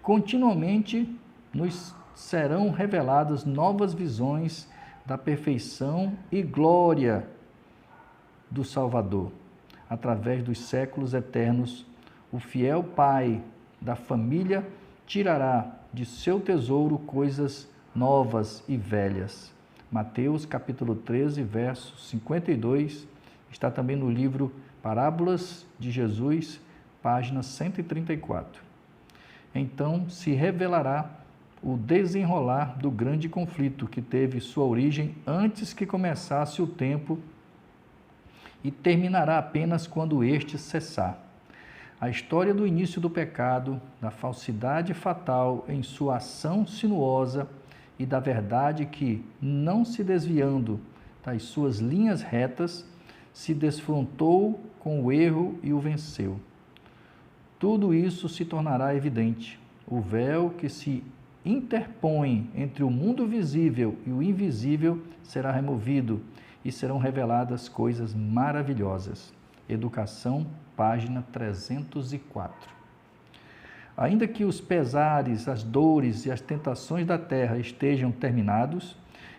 Continuamente nos serão reveladas novas visões da perfeição e glória do Salvador. Através dos séculos eternos, o fiel Pai da família tirará de seu tesouro coisas novas e velhas. Mateus capítulo 13, verso 52, está também no livro Parábolas de Jesus, página 134. Então se revelará o desenrolar do grande conflito que teve sua origem antes que começasse o tempo e terminará apenas quando este cessar. A história do início do pecado, da falsidade fatal em sua ação sinuosa e da verdade que, não se desviando das suas linhas retas, se desfrontou com o erro e o venceu. Tudo isso se tornará evidente. O véu que se interpõe entre o mundo visível e o invisível será removido e serão reveladas coisas maravilhosas. Educação, página 304. Ainda que os pesares, as dores e as tentações da terra estejam terminados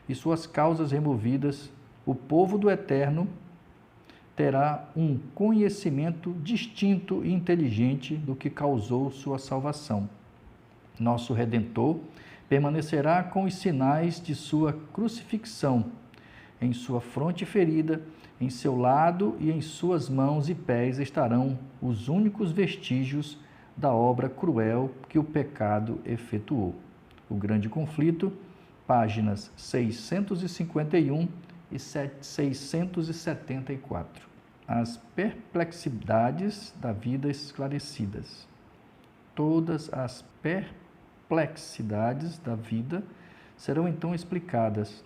e suas causas removidas, o povo do Eterno terá um conhecimento distinto e inteligente do que causou sua salvação. Nosso Redentor permanecerá com os sinais de sua crucifixão, em sua fronte ferida, em seu lado e em suas mãos e pés estarão os únicos vestígios da obra cruel que o pecado efetuou. O Grande Conflito, páginas 651 e 674. As perplexidades da vida esclarecidas. Todas as perplexidades da vida serão então explicadas,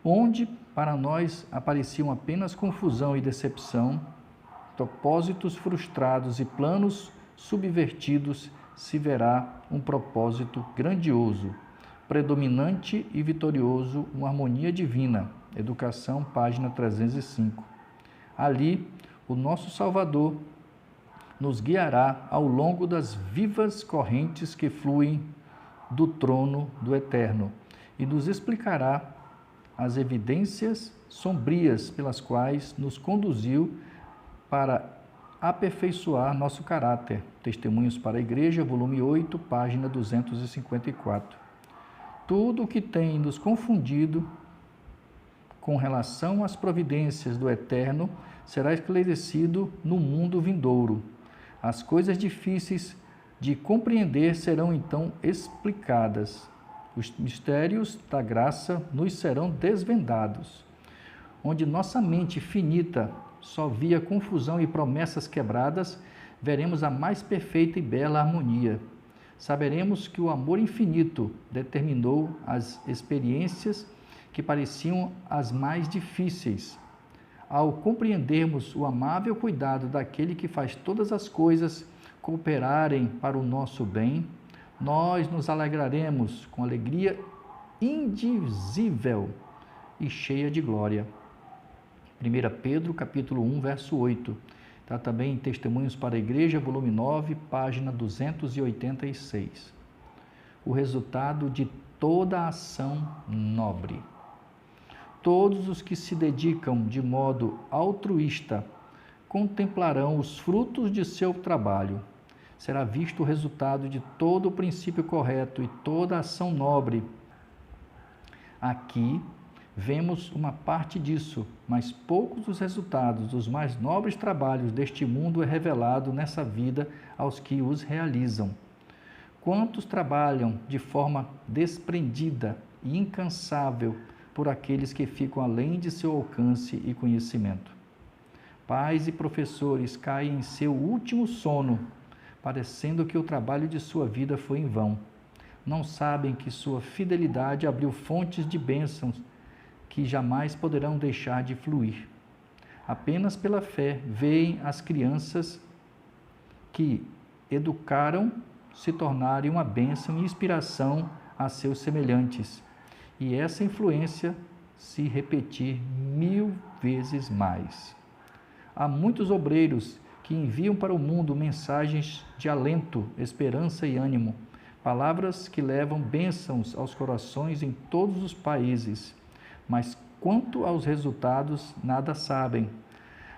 onde para nós apareciam apenas confusão e decepção, propósitos frustrados e planos subvertidos, se verá um propósito grandioso, predominante e vitorioso, uma harmonia divina. Educação, página 305. Ali, o nosso Salvador nos guiará ao longo das vivas correntes que fluem do trono do Eterno e nos explicará as evidências sombrias pelas quais nos conduziu para aperfeiçoar nosso caráter. Testemunhos para a Igreja, volume 8, página 254. Tudo o que tem nos confundido com relação às providências do Eterno será esclarecido no mundo vindouro. As coisas difíceis de compreender serão então explicadas. Os mistérios da graça nos serão desvendados. Onde nossa mente finita só via confusão e promessas quebradas, veremos a mais perfeita e bela harmonia. Saberemos que o amor infinito determinou as experiências que pareciam as mais difíceis. Ao compreendermos o amável cuidado daquele que faz todas as coisas cooperarem para o nosso bem, nós nos alegraremos com alegria indizível e cheia de glória. 1 Pedro, capítulo 1, verso 8. Está também em Testemunhos para a Igreja, volume 9, página 286. O resultado de toda a ação nobre. Todos os que se dedicam de modo altruísta contemplarão os frutos de seu trabalho. Será visto o resultado de todo o princípio correto e toda a ação nobre. Aqui vemos uma parte disso, mas poucos dos resultados dos mais nobres trabalhos deste mundo é revelado nessa vida aos que os realizam. Quantos trabalham de forma desprendida e incansável por aqueles que ficam além de seu alcance e conhecimento? Pais e professores caem em seu último sono, parecendo que o trabalho de sua vida foi em vão. Não sabem que sua fidelidade abriu fontes de bênçãos que jamais poderão deixar de fluir. Apenas pela fé veem as crianças que educaram se tornarem uma bênção e inspiração a seus semelhantes, e essa influência se repetir 1000 vezes mais. Há muitos obreiros que enviam para o mundo mensagens de alento, esperança e ânimo, palavras que levam bênçãos aos corações em todos os países, mas quanto aos resultados, nada sabem,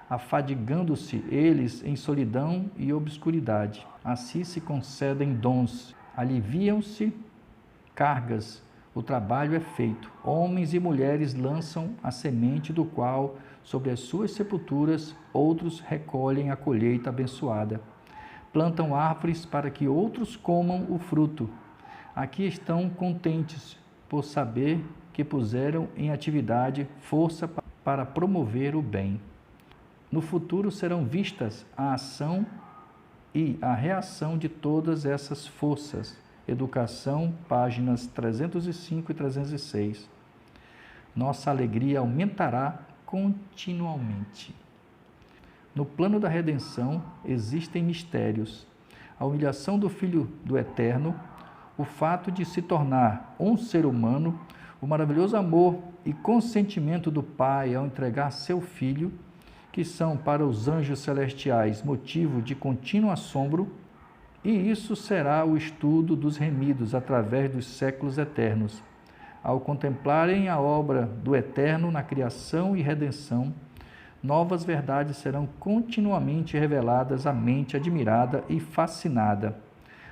afadigando-se eles em solidão e obscuridade. Assim se concedem dons, aliviam-se cargas, o trabalho é feito. Homens e mulheres lançam a semente do qual, sobre as suas sepulturas, outros recolhem a colheita abençoada. Plantam árvores para que outros comam o fruto. Aqui estão contentes por saber que puseram em atividade força para promover o bem. No futuro serão vistas a ação e a reação de todas essas forças. Educação, páginas 305 e 306. Nossa alegria aumentará continuamente. No plano da redenção existem mistérios. A humilhação do Filho do Eterno, o fato de se tornar um ser humano, o maravilhoso amor e consentimento do Pai ao entregar seu Filho, que são para os anjos celestiais motivo de contínuo assombro, e isso será o estudo dos remidos através dos séculos eternos. Ao contemplarem a obra do Eterno na criação e redenção, novas verdades serão continuamente reveladas à mente admirada e fascinada.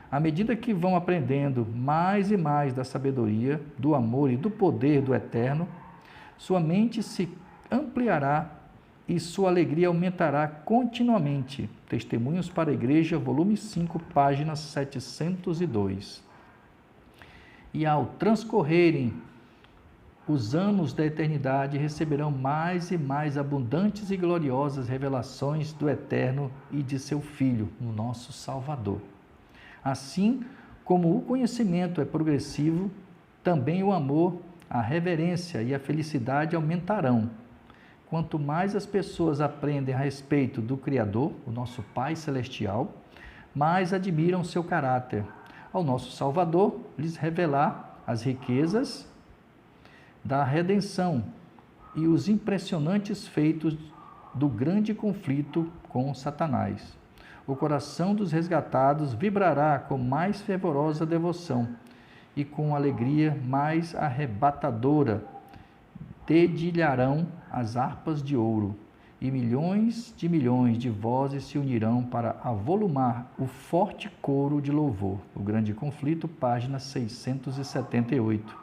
À medida que vão aprendendo mais e mais da sabedoria, do amor e do poder do Eterno, sua mente se ampliará e sua alegria aumentará continuamente. Testemunhos para a Igreja, volume 5, página 702. E ao transcorrerem os anos da eternidade, receberão mais e mais abundantes e gloriosas revelações do Eterno e de seu Filho, o nosso Salvador. Assim como o conhecimento é progressivo, também o amor, a reverência e a felicidade aumentarão. Quanto mais as pessoas aprendem a respeito do Criador, o nosso Pai Celestial, mais admiram seu caráter. Ao nosso Salvador lhes revelar as riquezas da redenção e os impressionantes feitos do grande conflito com Satanás. O coração dos resgatados vibrará com mais fervorosa devoção e com alegria mais arrebatadora dedilharão as harpas de ouro, e milhões de vozes se unirão para avolumar o forte coro de louvor. O Grande Conflito, página 678.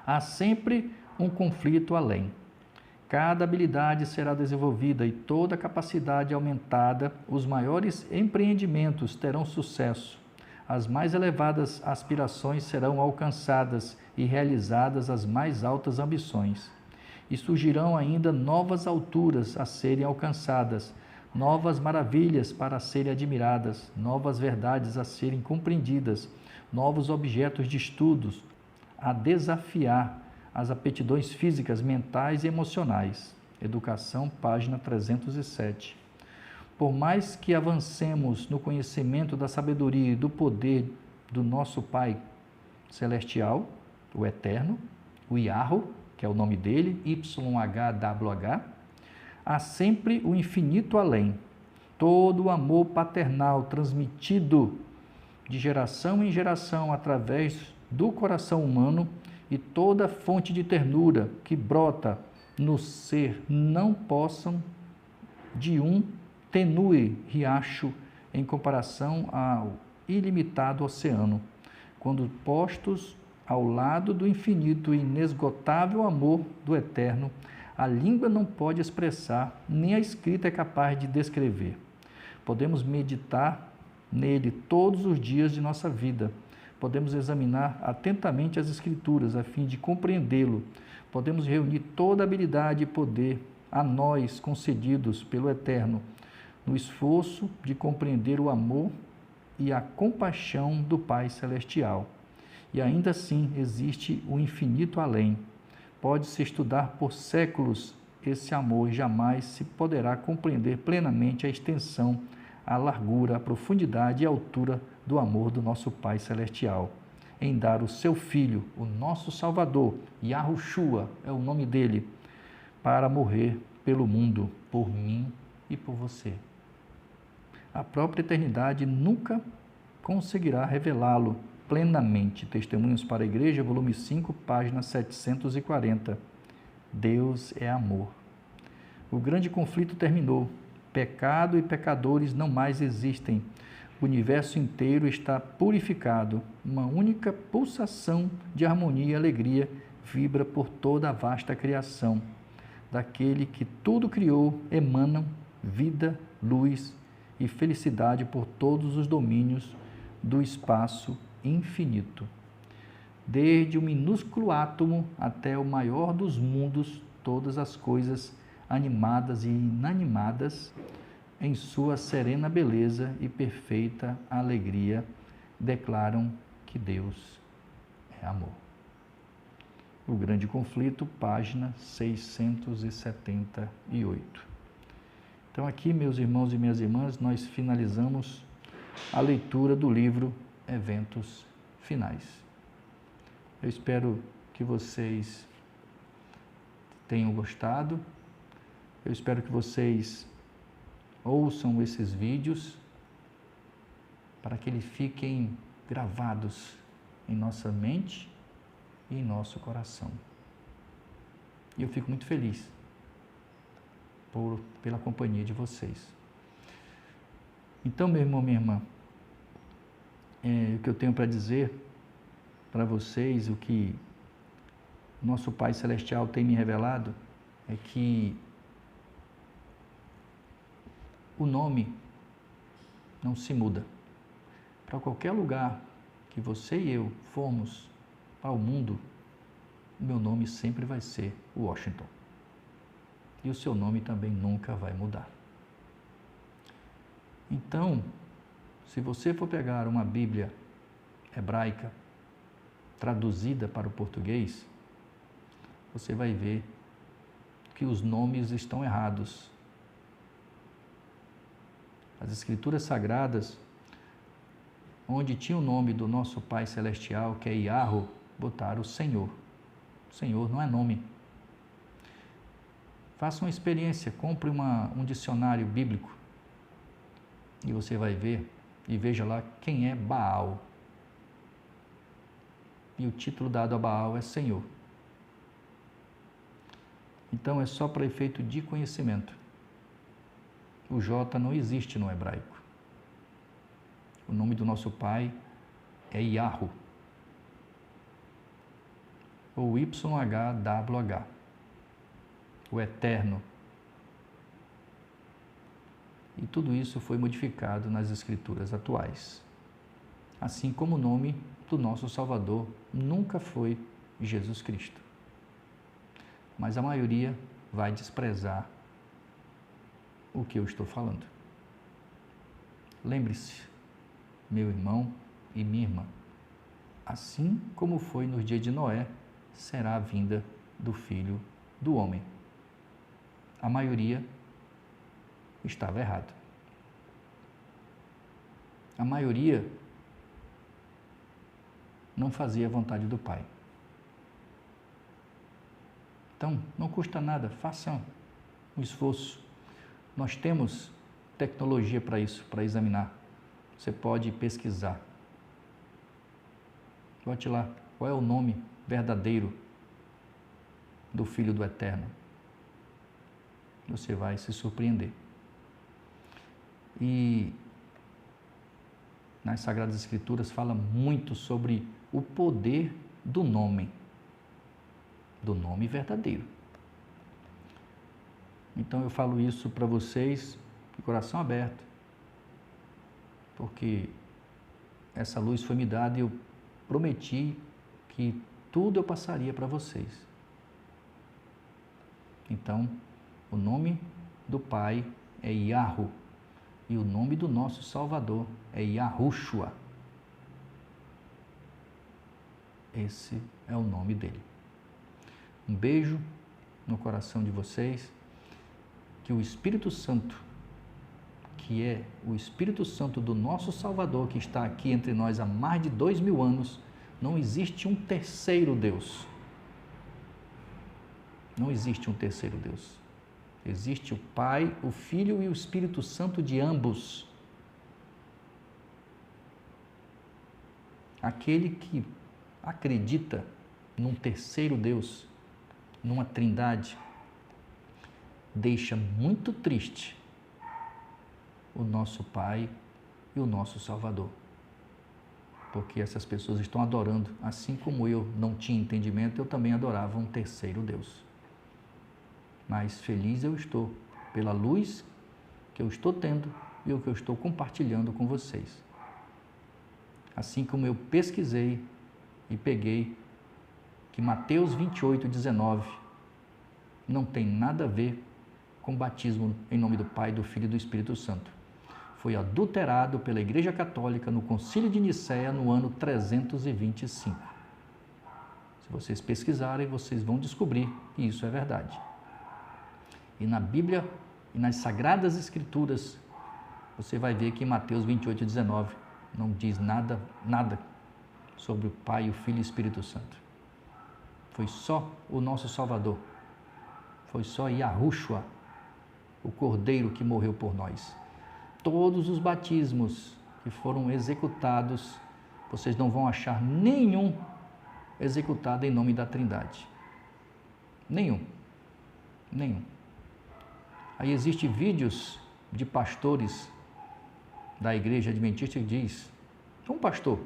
Há sempre um conflito além. Cada habilidade será desenvolvida e toda capacidade aumentada, os maiores empreendimentos terão sucesso, as mais elevadas aspirações serão alcançadas e realizadas as mais altas ambições. E surgirão ainda novas alturas a serem alcançadas, novas maravilhas para serem admiradas, novas verdades a serem compreendidas, novos objetos de estudos a desafiar as aptidões físicas, mentais e emocionais. Educação, página 307. Por mais que avancemos no conhecimento da sabedoria e do poder do nosso Pai Celestial, o Eterno, o Yahweh, que é o nome dele, YHWH, há sempre o infinito além. Todo o amor paternal transmitido de geração em geração através do coração humano e toda fonte de ternura que brota no ser não possam de um tenue riacho em comparação ao ilimitado oceano, quando postos ao lado do infinito e inesgotável amor do Eterno, a língua não pode expressar, nem a escrita é capaz de descrever. Podemos meditar nele todos os dias de nossa vida. Podemos examinar atentamente as Escrituras a fim de compreendê-lo. Podemos reunir toda a habilidade e poder a nós concedidos pelo Eterno, no esforço de compreender o amor e a compaixão do Pai Celestial. E ainda assim existe o infinito além. Pode-se estudar por séculos esse amor e jamais se poderá compreender plenamente a extensão, a largura, a profundidade e a altura do amor do nosso Pai Celestial, em dar o seu Filho, o nosso Salvador, Yahushua é o nome dele, para morrer pelo mundo, por mim e por você. A própria eternidade nunca conseguirá revelá-lo plenamente. Testemunhos para a Igreja, volume 5, página 740. Deus é amor. O grande conflito terminou. Pecado e pecadores não mais existem. O universo inteiro está purificado. Uma única pulsação de harmonia e alegria vibra por toda a vasta criação. Daquele que tudo criou emanam vida, luz e felicidade por todos os domínios do espaço infinito. Desde o minúsculo átomo até o maior dos mundos, todas as coisas animadas e inanimadas, em sua serena beleza e perfeita alegria, declaram que Deus é amor. O Grande Conflito, página 678. Então aqui, meus irmãos e minhas irmãs, nós finalizamos a leitura do livro Eventos Finais. Eu espero que vocês tenham gostado. Eu espero que vocês ouçam esses vídeos para que eles fiquem gravados em nossa mente e em nosso coração. E eu fico muito feliz pela companhia de vocês. Então, meu irmão, minha irmã, o que eu tenho para dizer para vocês, o que nosso Pai Celestial tem me revelado, é que o nome não se muda. Para qualquer lugar que você e eu formos ao mundo, o meu nome sempre vai ser Washington. E o seu nome também nunca vai mudar. Então, se você for pegar uma Bíblia hebraica, traduzida para o português, você vai ver que os nomes estão errados. As Escrituras Sagradas, onde tinha o nome do nosso Pai Celestial, que é Yahweh, botaram o Senhor. O Senhor não é nome. Faça uma experiência, compre um dicionário bíblico e você vai ver e veja lá quem é Baal. E o título dado a Baal é Senhor. Então é só para efeito de conhecimento. O J não existe no hebraico. O nome do nosso Pai é Yahweh. Ou YHWH. O Eterno. E tudo isso foi modificado nas Escrituras atuais. Assim como o nome do nosso Salvador nunca foi Jesus Cristo. Mas a maioria vai desprezar o que eu estou falando. Lembre-se, meu irmão e minha irmã, assim como foi nos dias de Noé, será a vinda do Filho do Homem. A maioria estava errada. A maioria não fazia a vontade do Pai. Então, não custa nada, façam um esforço. Nós temos tecnologia para isso, para examinar. Você pode pesquisar. Bote lá, qual é o nome verdadeiro do Filho do Eterno. Você vai se surpreender. E nas Sagradas Escrituras fala muito sobre o poder do nome verdadeiro. Então eu falo isso para vocês de coração aberto, porque essa luz foi me dada e eu prometi que tudo eu passaria para vocês. Então, O nome do Pai é Yahu e o nome do nosso Salvador é Yahushua. Esse é o nome dele. Um beijo no coração de vocês, que o Espírito Santo, que é o Espírito Santo do nosso Salvador, que está aqui entre nós há mais de 2000 anos, não existe um terceiro Deus. Não existe um terceiro Deus. Existe o Pai, o Filho e o Espírito Santo de ambos. Aquele que acredita num terceiro Deus, numa trindade, deixa muito triste o nosso Pai e o nosso Salvador. Porque essas pessoas estão adorando, assim como eu não tinha entendimento, eu também adorava um terceiro Deus. Mas feliz eu estou pela luz que eu estou tendo e o que eu estou compartilhando com vocês. Assim como eu pesquisei e peguei que Mateus 28:19 não tem nada a ver com batismo em nome do Pai, do Filho e do Espírito Santo. Foi adulterado pela Igreja Católica no Concílio de Nicéia no ano 325. Se vocês pesquisarem, vocês vão descobrir que isso é verdade. E na Bíblia e nas Sagradas Escrituras, você vai ver que em Mateus 28:19 não diz nada sobre o Pai, o Filho e o Espírito Santo. Foi só o nosso Salvador. Foi só Yahushua, o Cordeiro que morreu por nós. Todos os batismos que foram executados, vocês não vão achar nenhum executado em nome da Trindade. Nenhum. Aí existem vídeos de pastores da igreja adventista que diz, um pastor,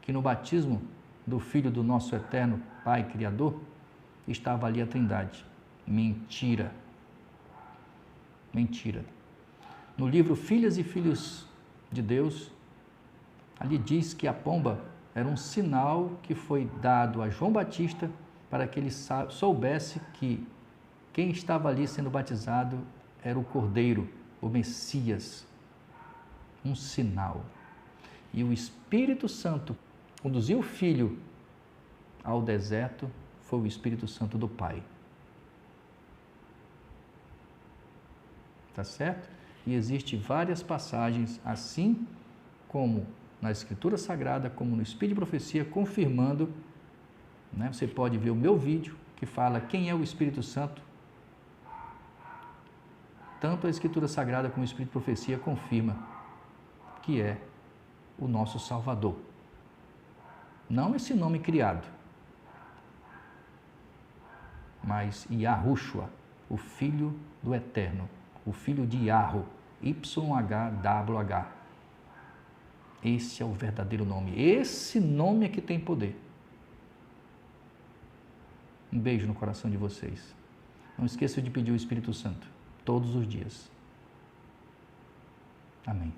que no batismo do Filho do nosso eterno Pai Criador, estava ali a Trindade. Mentira. No livro Filhas e Filhos de Deus, ali diz que a pomba era um sinal que foi dado a João Batista para que ele soubesse que quem estava ali sendo batizado era o Cordeiro, o Messias. Um sinal. E o Espírito Santo conduziu o Filho ao deserto, foi o Espírito Santo do Pai. Tá certo? E existem várias passagens, assim como na Escritura Sagrada, como no Espírito de Profecia, confirmando, né? Você pode ver o meu vídeo, que fala quem é o Espírito Santo. Tanto a Escritura Sagrada como o Espírito de Profecia confirma que é o nosso Salvador. Não esse nome criado, mas Yahushua, o Filho do Eterno, o Filho de Yahu, YHWH. Esse é o verdadeiro nome. Esse nome é que tem poder. Um beijo no coração de vocês. Não esqueça de pedir o Espírito Santo todos os dias. Amém.